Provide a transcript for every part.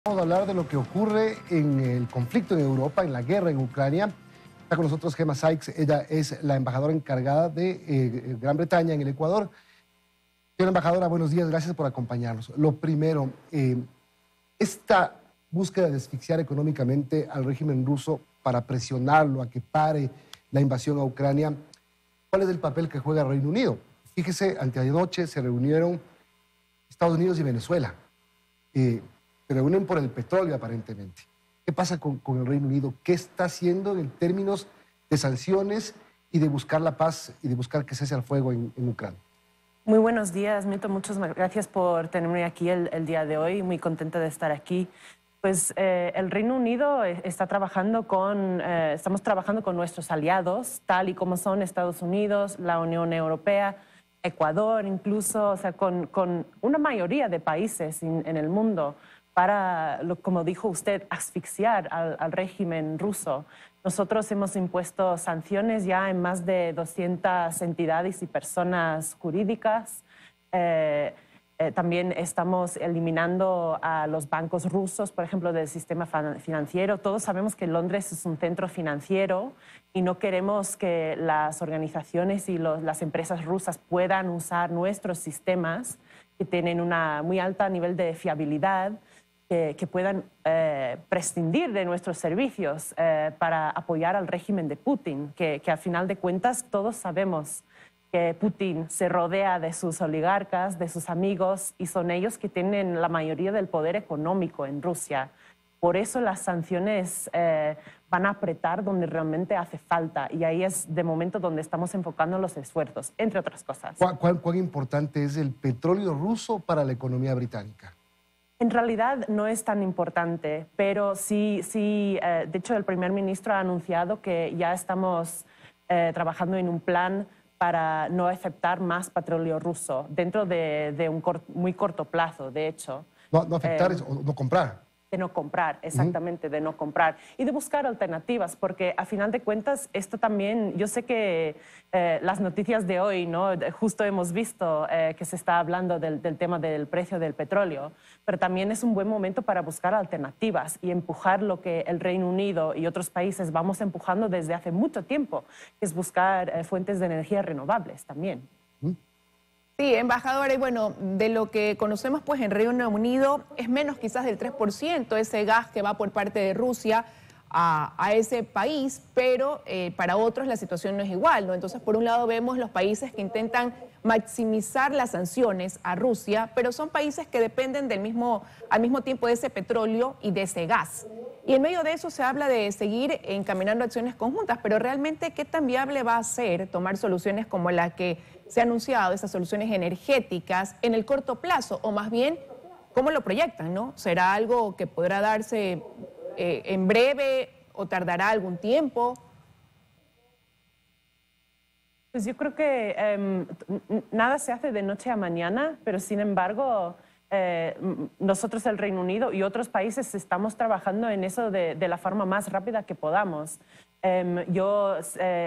Vamos a hablar de lo que ocurre en el conflicto en Europa, en la guerra en Ucrania. Está con nosotros Gemma Sykes, ella es la embajadora encargada de Gran Bretaña en el Ecuador. Señora embajadora, buenos días, gracias por acompañarnos. Lo primero, esta búsqueda de asfixiar económicamente al régimen ruso para presionarlo a que pare la invasión a Ucrania, ¿cuál es el papel que juega el Reino Unido? Fíjese, anteanoche se reunieron Estados Unidos y Venezuela. Se reúnen por el petróleo aparentemente. ¿Qué pasa con el Reino Unido? ¿Qué está haciendo en términos de sanciones y de buscar la paz y de buscar que cese el fuego en Ucrania? Muy buenos días, Mito. Muchas gracias por tenerme aquí el día de hoy. Muy contenta de estar aquí. Pues el Reino Unido está trabajando estamos trabajando con nuestros aliados, tal y como son Estados Unidos, la Unión Europea, Ecuador incluso, o sea, con una mayoría de países en el mundo para, como dijo usted, asfixiar al régimen ruso. Nosotros hemos impuesto sanciones ya en más de 200 entidades y personas jurídicas. También estamos eliminando a los bancos rusos, por ejemplo, del sistema financiero. Todos sabemos que Londres es un centro financiero y no queremos que las organizaciones y las empresas rusas puedan usar nuestros sistemas que tienen una muy alta nivel de fiabilidad, que puedan prescindir de nuestros servicios para apoyar al régimen de Putin, que a final de cuentas todos sabemos que Putin se rodea de sus oligarcas, de sus amigos, y son ellos que tienen la mayoría del poder económico en Rusia. Por eso las sanciones van a apretar donde realmente hace falta, y ahí es de momento donde estamos enfocando los esfuerzos, entre otras cosas. ¿Cuán importante es el petróleo ruso para la economía británica? En realidad no es tan importante, pero sí, de hecho el primer ministro ha anunciado que ya estamos trabajando en un plan para no aceptar más petróleo ruso dentro de un muy corto plazo, de hecho. No afectar o no comprar. De no comprar, exactamente, de no comprar. Y de buscar alternativas, porque a final de cuentas esto también, yo sé que las noticias de hoy, ¿no? Justo hemos visto que se está hablando del tema del precio del petróleo, pero también es un buen momento para buscar alternativas y empujar lo que el Reino Unido y otros países vamos empujando desde hace mucho tiempo, que es buscar fuentes de energía renovables también. Sí, embajadora, y bueno, de lo que conocemos pues en Reino Unido es menos quizás del 3% ese gas que va por parte de Rusia a ese país, pero para otros la situación no es igual, ¿no? Entonces, por un lado vemos los países que intentan maximizar las sanciones a Rusia, pero son países que dependen al mismo tiempo de ese petróleo y de ese gas. Y en medio de eso se habla de seguir encaminando acciones conjuntas, pero realmente, ¿qué tan viable va a ser tomar soluciones como la que se ha anunciado, esas soluciones energéticas en el corto plazo? O más bien, ¿cómo lo proyectan, no? ¿Será algo que podrá darse en breve o tardará algún tiempo? Pues yo creo que nada se hace de noche a mañana, pero sin embargo nosotros, el Reino Unido y otros países estamos trabajando en eso de la forma más rápida que podamos. Yo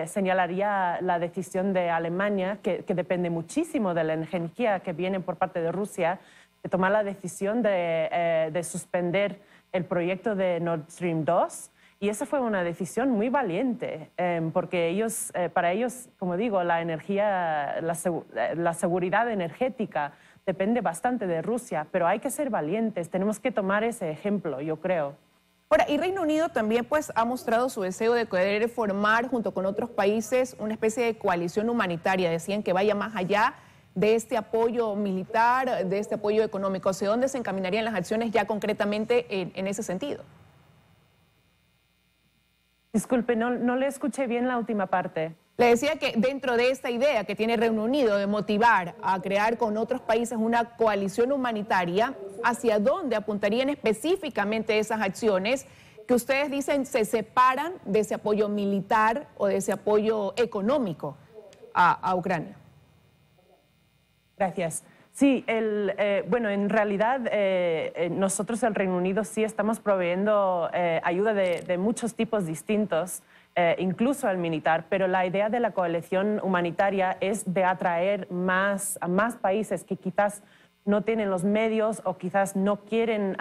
señalaría la decisión de Alemania, que depende muchísimo de la energía que viene por parte de Rusia, de tomar la decisión de suspender el proyecto de Nord Stream 2. Y esa fue una decisión muy valiente, porque para ellos, como digo, la energía, la seguridad energética depende bastante de Rusia, pero hay que ser valientes, tenemos que tomar ese ejemplo, yo creo. Ahora, y Reino Unido también pues ha mostrado su deseo de querer formar junto con otros países una especie de coalición humanitaria. Decían que vaya más allá de este apoyo militar, de este apoyo económico. ¿Hacia dónde se encaminarían las acciones ya concretamente en ese sentido? Disculpe, no le escuché bien la última parte. Le decía que dentro de esta idea que tiene Reino Unido de motivar a crear con otros países una coalición humanitaria, ¿hacia dónde apuntarían específicamente esas acciones que ustedes dicen se separan de ese apoyo militar o de ese apoyo económico a Ucrania? Gracias. Sí, bueno, en realidad nosotros, el Reino Unido, sí estamos proveyendo ayuda de muchos tipos distintos, incluso al militar, pero la idea de la coalición humanitaria es de atraer a más países que quizás no tienen los medios o quizás no quieren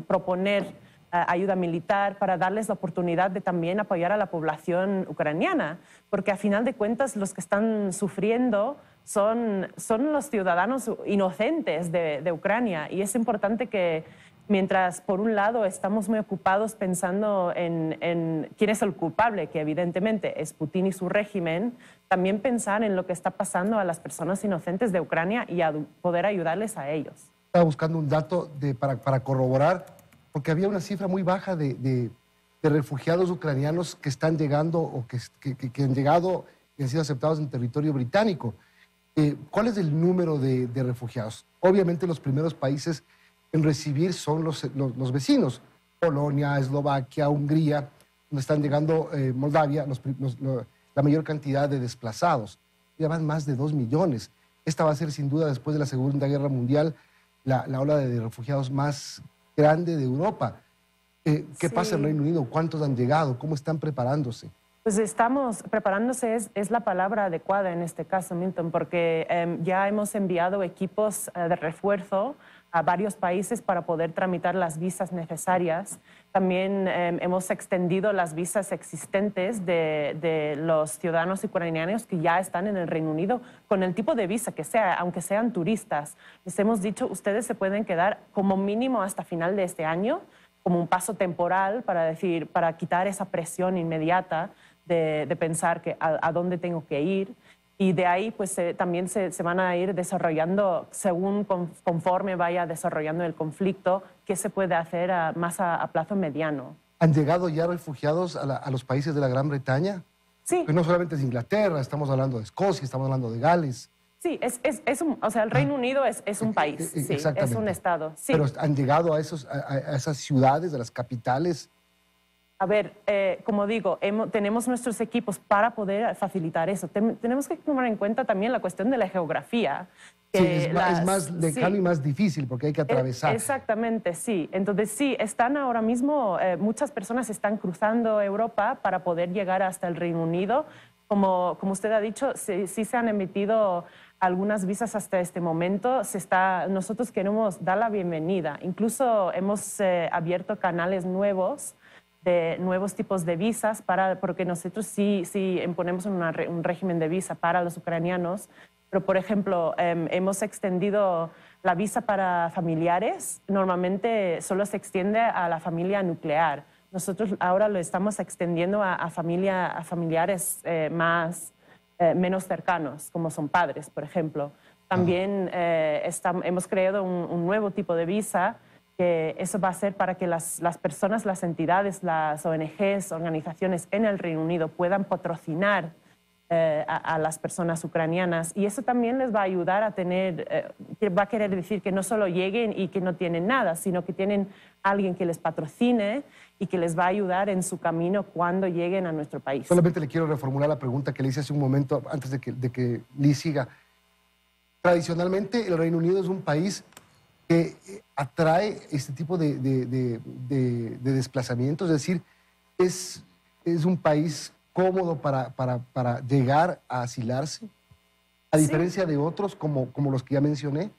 proponer ayuda militar, para darles la oportunidad de también apoyar a la población ucraniana, porque a final de cuentas los que están sufriendo son los ciudadanos inocentes de Ucrania, y es importante que mientras por un lado estamos muy ocupados pensando en quién es el culpable, que evidentemente es Putin y su régimen, también pensar en lo que está pasando a las personas inocentes de Ucrania y a poder ayudarles a ellos. Estaba buscando un dato para corroborar, porque había una cifra muy baja de refugiados ucranianos que están llegando o que han llegado y han sido aceptados en territorio británico. ¿Cuál es el número de refugiados? Obviamente los primeros países en recibir son los vecinos, Polonia, Eslovaquia, Hungría, donde están llegando Moldavia, la mayor cantidad de desplazados. Ya van más de 2 millones. Esta va a ser sin duda, después de la Segunda Guerra Mundial, la ola de refugiados más grande de Europa. ¿Qué pasa en Reino Unido? ¿Cuántos han llegado? ¿Cómo están preparándose? Pues estamos preparándose, es la palabra adecuada en este caso, Milton, porque ya hemos enviado equipos de refuerzo a varios países para poder tramitar las visas necesarias. También hemos extendido las visas existentes de los ciudadanos ucranianos que ya están en el Reino Unido con el tipo de visa que sea, aunque sean turistas. Les hemos dicho, ustedes se pueden quedar como mínimo hasta final de este año, como un paso temporal para quitar esa presión inmediata de pensar que a dónde tengo que ir. Y de ahí pues también se van a ir desarrollando, conforme vaya desarrollando el conflicto, qué se puede hacer más a plazo mediano. ¿Han llegado ya refugiados a los países de la Gran Bretaña? Sí. Pues no solamente es Inglaterra, estamos hablando de Escocia, estamos hablando de Gales. Sí, o sea, el Reino Unido es un país, sí, es un estado. Sí. Pero ¿han llegado a esas ciudades, a las capitales? A ver, como digo, tenemos nuestros equipos para poder facilitar eso. Tenemos que tomar en cuenta también la cuestión de la geografía. Sí, es más lejano y más difícil porque hay que atravesar. Exactamente, sí. Entonces, sí, están ahora mismo, muchas personas están cruzando Europa para poder llegar hasta el Reino Unido. Como usted ha dicho, sí se han emitido algunas visas hasta este momento. Nosotros queremos dar la bienvenida. Incluso hemos abierto canales nuevos de nuevos tipos de visas, porque nosotros sí imponemos un régimen de visa para los ucranianos, pero por ejemplo hemos extendido la visa para familiares. Normalmente solo se extiende a la familia nuclear. Nosotros ahora lo estamos extendiendo a familiares menos cercanos, como son padres, por ejemplo. También hemos creado un nuevo tipo de visa, que eso va a ser para que las personas, las entidades, las ONGs, organizaciones en el Reino Unido puedan patrocinar a las personas ucranianas, y eso también les va a ayudar a va a querer decir que no solo lleguen y que no tienen nada, sino que tienen alguien que les patrocine y que les va a ayudar en su camino cuando lleguen a nuestro país. Solamente le quiero reformular la pregunta que le hice hace un momento antes de que Liz siga. Tradicionalmente el Reino Unido es un país que atrae este tipo de desplazamientos, es decir, es un país cómodo para llegar a asilarse, a diferencia de otros como los que ya mencioné.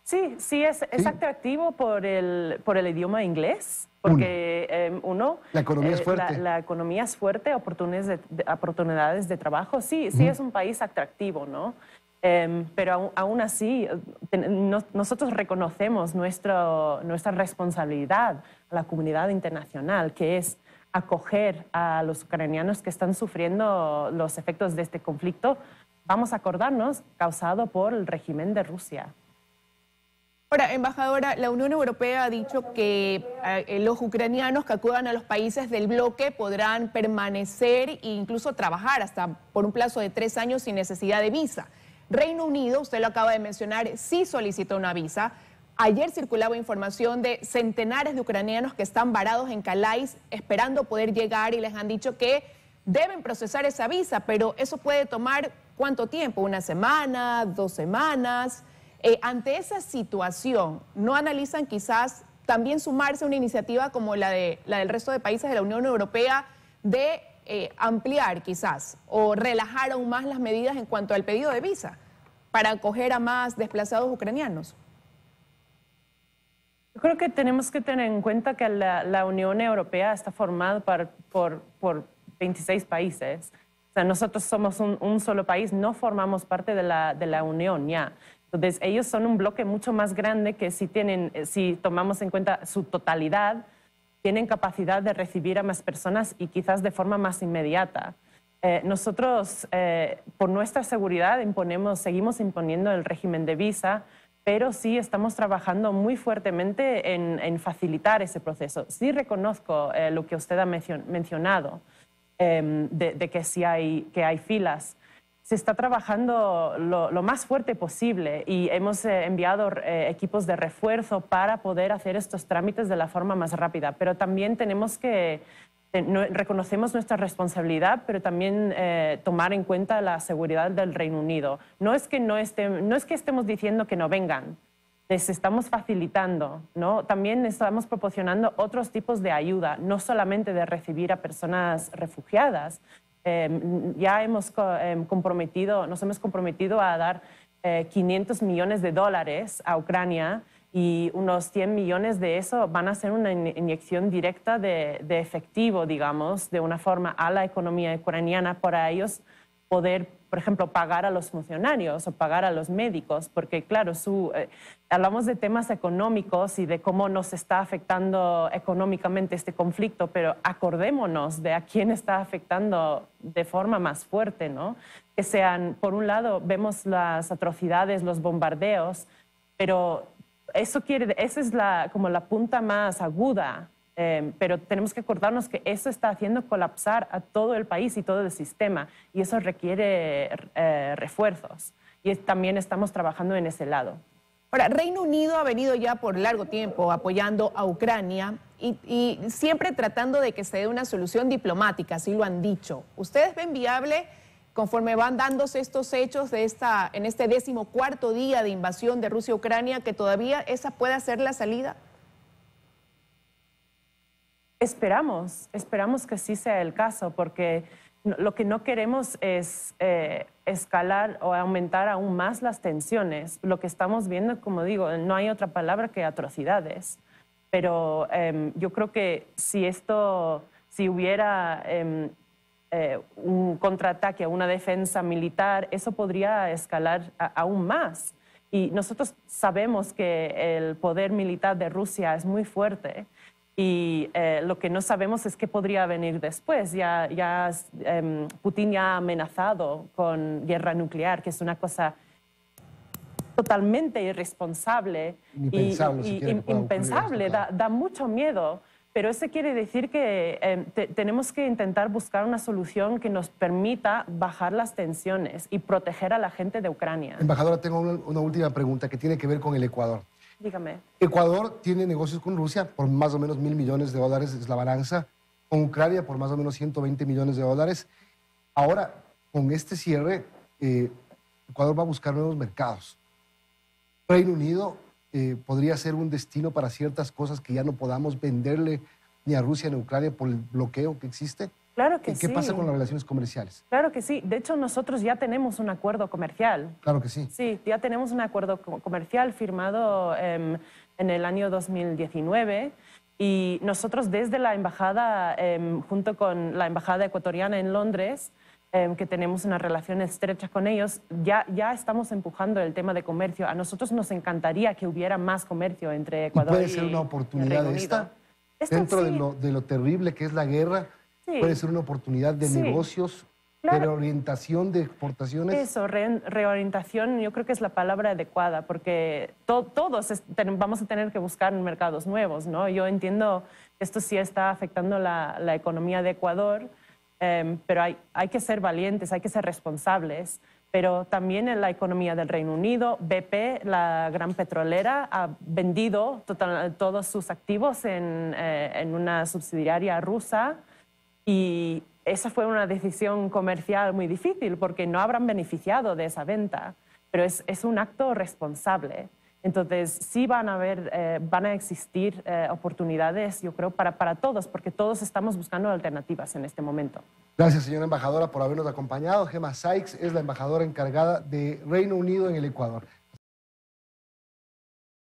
Sí, es atractivo por el idioma inglés, porque la economía es fuerte. La economía es fuerte, oportunidades de trabajo. Sí, es un país atractivo, ¿no? Pero aún así, nosotros reconocemos nuestra responsabilidad a la comunidad internacional, que es acoger a los ucranianos que están sufriendo los efectos de este conflicto, vamos a acordarnos, causado por el régimen de Rusia. Ahora, embajadora, la Unión Europea ha dicho que los ucranianos que acudan a los países del bloque podrán permanecer e incluso trabajar hasta por un plazo de 3 años sin necesidad de visa. Reino Unido, usted lo acaba de mencionar, sí solicitó una visa. Ayer circulaba información de centenares de ucranianos que están varados en Calais esperando poder llegar, y les han dicho que deben procesar esa visa, pero eso puede tomar ¿cuánto tiempo? ¿1 semana? ¿2 semanas? Ante esa situación, ¿no analizan quizás también sumarse a una iniciativa como la del resto de países de la Unión Europea de ampliar quizás o relajar aún más las medidas en cuanto al pedido de visa para acoger a más desplazados ucranianos? Yo creo que tenemos que tener en cuenta que la Unión Europea está formada por 26 países. O sea, nosotros somos un solo país, no formamos parte de la Unión ya. Entonces, ellos son un bloque mucho más grande que si tomamos en cuenta su totalidad, tienen capacidad de recibir a más personas y quizás de forma más inmediata. Nosotros, por nuestra seguridad, seguimos imponiendo el régimen de visa, pero sí estamos trabajando muy fuertemente en facilitar ese proceso. Sí reconozco lo que usted ha mencionado, de que hay filas. Se está trabajando lo más fuerte posible y hemos enviado equipos de refuerzo para poder hacer estos trámites de la forma más rápida, pero también tenemos que reconocemos nuestra responsabilidad, pero también tomar en cuenta la seguridad del Reino Unido. No es que estemos diciendo que no vengan, les estamos facilitando, ¿no? También estamos proporcionando otros tipos de ayuda, no solamente de recibir a personas refugiadas. Ya nos hemos comprometido a dar $500 millones a Ucrania, y unos 100 millones de eso van a ser una inyección directa de efectivo, digamos, de una forma a la economía ucraniana para ellos poder, por ejemplo, pagar a los funcionarios o pagar a los médicos, porque claro, hablamos de temas económicos y de cómo nos está afectando económicamente este conflicto, pero acordémonos de a quién está afectando de forma más fuerte, ¿no? Que sean, por un lado, vemos las atrocidades, los bombardeos, pero esa es como la punta más aguda, pero tenemos que acordarnos que eso está haciendo colapsar a todo el país y todo el sistema, y eso requiere refuerzos. Y también estamos trabajando en ese lado. Ahora, Reino Unido ha venido ya por largo tiempo apoyando a Ucrania y siempre tratando de que se dé una solución diplomática, así lo han dicho. ¿Ustedes ven viable, conforme van dándose estos hechos en este 14º día de invasión de Rusia a Ucrania, que todavía esa pueda ser la salida? Esperamos que sí sea el caso, porque lo que no queremos es escalar o aumentar aún más las tensiones. Lo que estamos viendo, como digo, no hay otra palabra que atrocidades. Pero yo creo que si hubiera un contraataque, una defensa militar, eso podría escalar aún más. Y nosotros sabemos que el poder militar de Rusia es muy fuerte, y lo que no sabemos es qué podría venir después. Putin ya ha amenazado con guerra nuclear, que es una cosa totalmente irresponsable impensable, da mucho miedo. Pero eso quiere decir que tenemos que intentar buscar una solución que nos permita bajar las tensiones y proteger a la gente de Ucrania. Embajadora, tengo una última pregunta que tiene que ver con el Ecuador. Dígame. Ecuador tiene negocios con Rusia por más o menos $1.000 millones, es la balanza. Con Ucrania por más o menos $120 millones. Ahora, con este cierre, Ecuador va a buscar nuevos mercados. Reino Unido podría ser un destino para ciertas cosas que ya no podamos venderle ni a Rusia ni a Ucrania por el bloqueo que existe. Claro que sí. ¿Qué pasa con las relaciones comerciales? Claro que sí. De hecho, nosotros ya tenemos un acuerdo comercial. Claro que sí. Sí, ya tenemos un acuerdo comercial firmado en el año 2019, y nosotros desde la embajada, junto con la embajada ecuatoriana en Londres, que tenemos una relación estrecha con ellos, ya estamos empujando el tema de comercio. A nosotros nos encantaría que hubiera más comercio entre Ecuador y puede ser una oportunidad dentro de lo terrible que es la guerra. Sí. Puede ser una oportunidad de negocios, de reorientación de exportaciones. Eso, reorientación, yo creo que es la palabra adecuada, porque todos vamos a tener que buscar mercados nuevos, ¿no? Yo entiendo que esto sí está afectando la economía de Ecuador, pero hay que ser valientes, hay que ser responsables. Pero también en la economía del Reino Unido, BP, la gran petrolera, ha vendido todos sus activos en una subsidiaria rusa. Y esa fue una decisión comercial muy difícil, porque no habrán beneficiado de esa venta, pero es un acto responsable. Entonces sí van a existir oportunidades, yo creo, para todos, porque todos estamos buscando alternativas en este momento. Gracias, señora embajadora, por habernos acompañado. Gemma Sykes es la embajadora encargada de Reino Unido en el Ecuador.